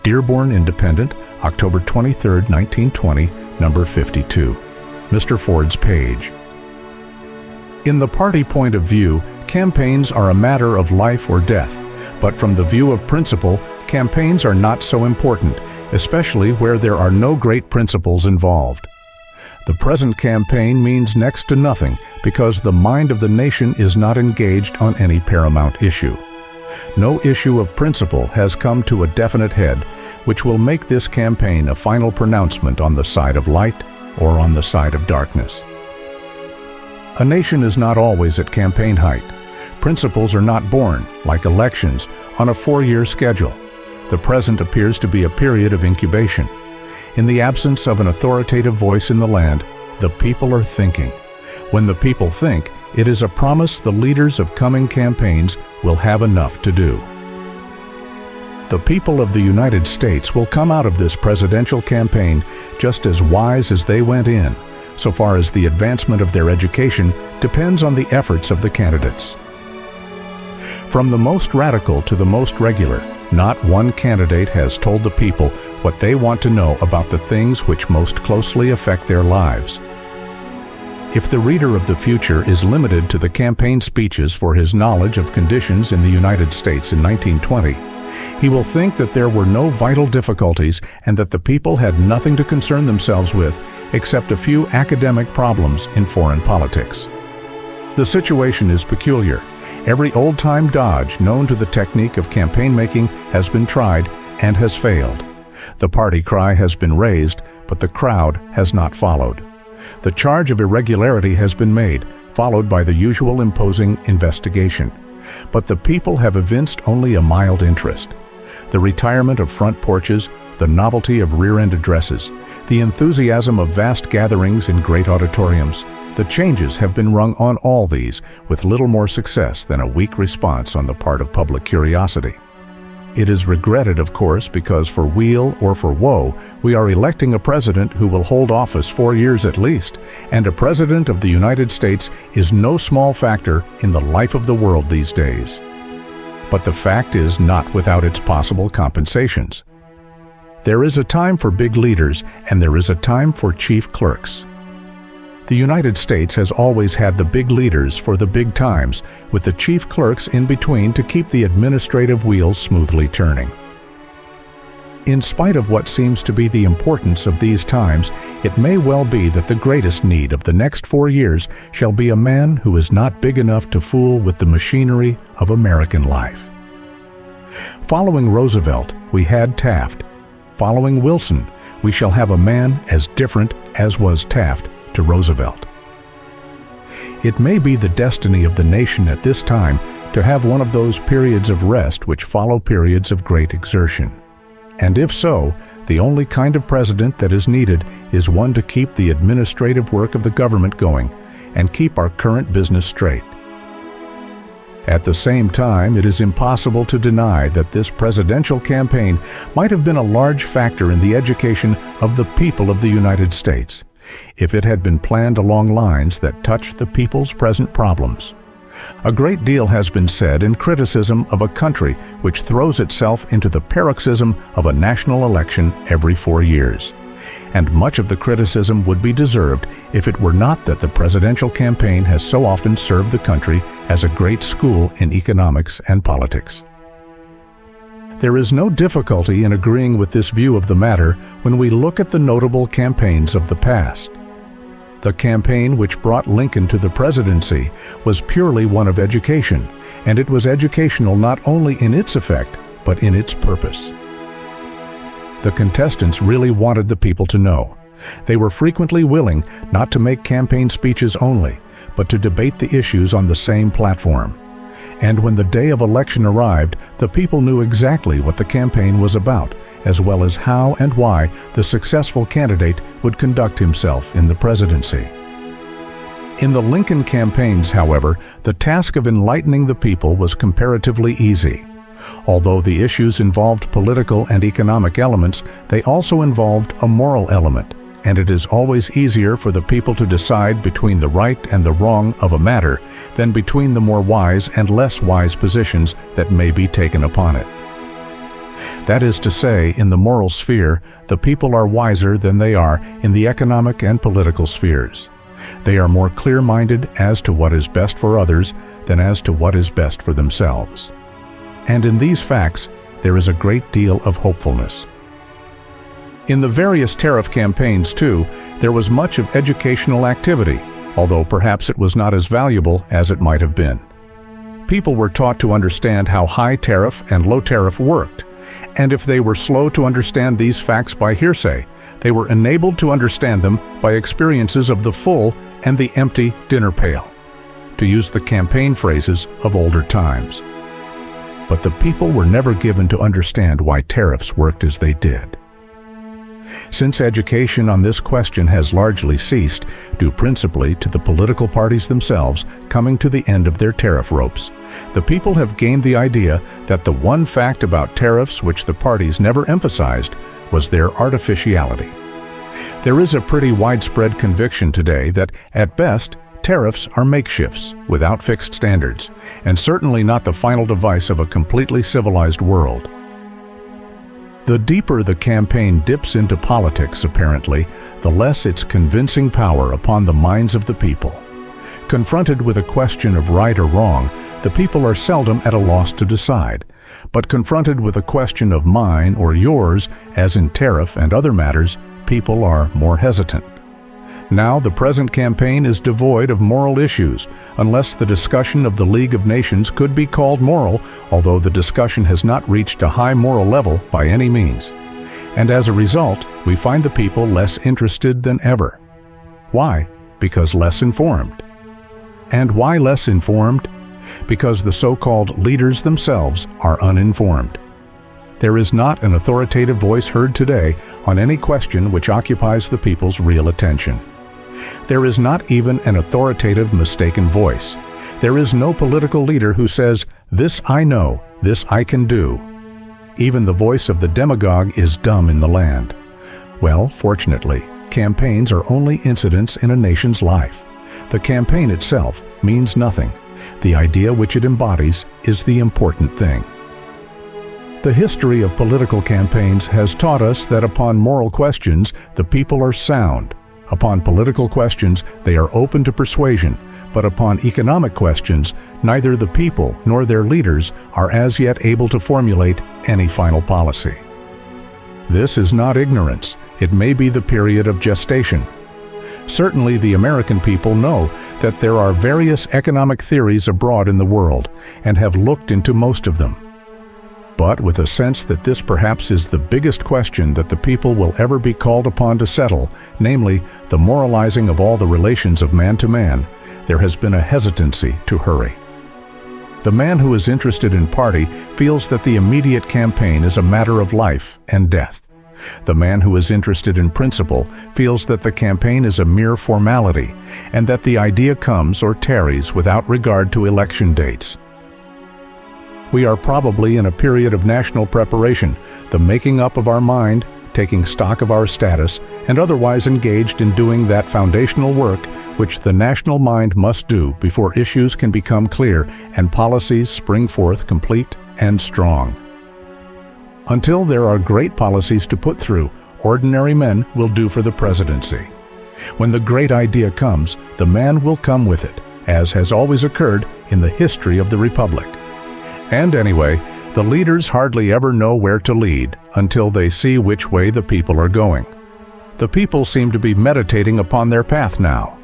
Dearborn Independent, October 23, 1920, number 52. Mr. Ford's page. In the party point of view, campaigns are a matter of life or death, but from the view of principle, campaigns are not so important, especially where there are no great principles involved. The present campaign means next to nothing because the mind of the nation is not engaged on any paramount issue. No issue of principle has come to a definite head, which will make this campaign a final pronouncement on the side of light or on the side of darkness. A nation is not always at campaign height. Principles are not born, like elections, on a 4-year schedule. The present appears to be a period of incubation. In the absence of an authoritative voice in the land, the people are thinking. When the people think, it is a promise the leaders of coming campaigns will have enough to do. The people of the United States will come out of this presidential campaign just as wise as they went in, so far as the advancement of their education depends on the efforts of the candidates. From the most radical to the most regular, not one candidate has told the people what they want to know about the things which most closely affect their lives. If the reader of the future is limited to the campaign speeches for his knowledge of conditions in the United States in 1920, he will think that there were no vital difficulties and that the people had nothing to concern themselves with except a few academic problems in foreign politics. The situation is peculiar. Every old-time dodge known to the technique of campaign making has been tried and has failed. The party cry has been raised, but the crowd has not followed. The charge of irregularity has been made, followed by the usual imposing investigation. But the people have evinced only a mild interest. The retirement of front porches, the novelty of rear-end addresses, the enthusiasm of vast gatherings in great auditoriums, the changes have been rung on all these with little more success than a weak response on the part of public curiosity. It is regretted, of course, because for weal or for woe, we are electing a president who will hold office 4 years at least, and a president of the United States is no small factor in the life of the world these days. But the fact is not without its possible compensations. There is a time for big leaders, and there is a time for chief clerks. The United States has always had the big leaders for the big times, with the chief clerks in between to keep the administrative wheels smoothly turning. In spite of what seems to be the importance of these times, it may well be that the greatest need of the next 4 years shall be a man who is not big enough to fool with the machinery of American life. Following Roosevelt, we had Taft. Following Wilson, we shall have a man as different as was Taft to Roosevelt. It may be the destiny of the nation at this time to have one of those periods of rest which follow periods of great exertion. And if so, the only kind of president that is needed is one to keep the administrative work of the government going and keep our current business straight. At the same time, it is impossible to deny that this presidential campaign might have been a large factor in the education of the people of the United States, if it had been planned along lines that touched the people's present problems. A great deal has been said in criticism of a country which throws itself into the paroxysm of a national election every 4 years. And much of the criticism would be deserved if it were not that the presidential campaign has so often served the country as a great school in economics and politics. There is no difficulty in agreeing with this view of the matter when we look at the notable campaigns of the past. The campaign which brought Lincoln to the presidency was purely one of education, and it was educational not only in its effect, but in its purpose. The contestants really wanted the people to know. They were frequently willing not to make campaign speeches only, but to debate the issues on the same platform. And when the day of election arrived, the people knew exactly what the campaign was about, as well as how and why the successful candidate would conduct himself in the presidency. In the Lincoln campaigns, however, the task of enlightening the people was comparatively easy. Although the issues involved political and economic elements, they also involved a moral element, and it is always easier for the people to decide between the right and the wrong of a matter than between the more wise and less wise positions that may be taken upon it. That is to say, in the moral sphere, the people are wiser than they are in the economic and political spheres. They are more clear-minded as to what is best for others than as to what is best for themselves. And in these facts, there is a great deal of hopefulness. In the various tariff campaigns, too, there was much of educational activity, although perhaps it was not as valuable as it might have been. People were taught to understand how high tariff and low tariff worked, and if they were slow to understand these facts by hearsay, they were enabled to understand them by experiences of the full and the empty dinner pail, to use the campaign phrases of older times. But the people were never given to understand why tariffs worked as they did. Since education on this question has largely ceased, due principally to the political parties themselves coming to the end of their tariff ropes, the people have gained the idea that the one fact about tariffs which the parties never emphasized was their artificiality. There is a pretty widespread conviction today that, at best, tariffs are makeshifts without fixed standards, and certainly not the final device of a completely civilized world. The deeper the campaign dips into politics, apparently, the less its convincing power upon the minds of the people. Confronted with a question of right or wrong, the people are seldom at a loss to decide, but confronted with a question of mine or yours, as in tariff and other matters, people are more hesitant. Now the present campaign is devoid of moral issues, unless the discussion of the League of Nations could be called moral, although the discussion has not reached a high moral level by any means. And as a result, we find the people less interested than ever. Why? Because less informed. And why less informed? Because the so-called leaders themselves are uninformed. There is not an authoritative voice heard today on any question which occupies the people's real attention. There is not even an authoritative mistaken voice. There is no political leader who says, "This I know, this I can do." Even the voice of the demagogue is dumb in the land. Well, fortunately, campaigns are only incidents in a nation's life. The campaign itself means nothing. The idea which it embodies is the important thing. The history of political campaigns has taught us that upon moral questions, the people are sound. Upon political questions, they are open to persuasion, but upon economic questions, neither the people nor their leaders are as yet able to formulate any final policy. This is not ignorance. It may be the period of gestation. Certainly the American people know that there are various economic theories abroad in the world, and have looked into most of them. But with a sense that this perhaps is the biggest question that the people will ever be called upon to settle, namely, the moralizing of all the relations of man to man, there has been a hesitancy to hurry. The man who is interested in party feels that the immediate campaign is a matter of life and death. The man who is interested in principle feels that the campaign is a mere formality, and that the idea comes or tarries without regard to election dates. We are probably in a period of national preparation, the making up of our mind, taking stock of our status, and otherwise engaged in doing that foundational work which the national mind must do before issues can become clear and policies spring forth complete and strong. Until there are great policies to put through, ordinary men will do for the presidency. When the great idea comes, the man will come with it, as has always occurred in the history of the Republic. And anyway, the leaders hardly ever know where to lead until they see which way the people are going. The people seem to be meditating upon their path now.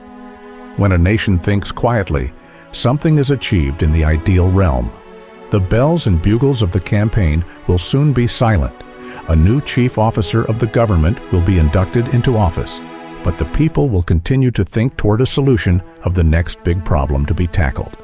When a nation thinks quietly, something is achieved in the ideal realm. The bells and bugles of the campaign will soon be silent. A new chief officer of the government will be inducted into office, but the people will continue to think toward a solution of the next big problem to be tackled.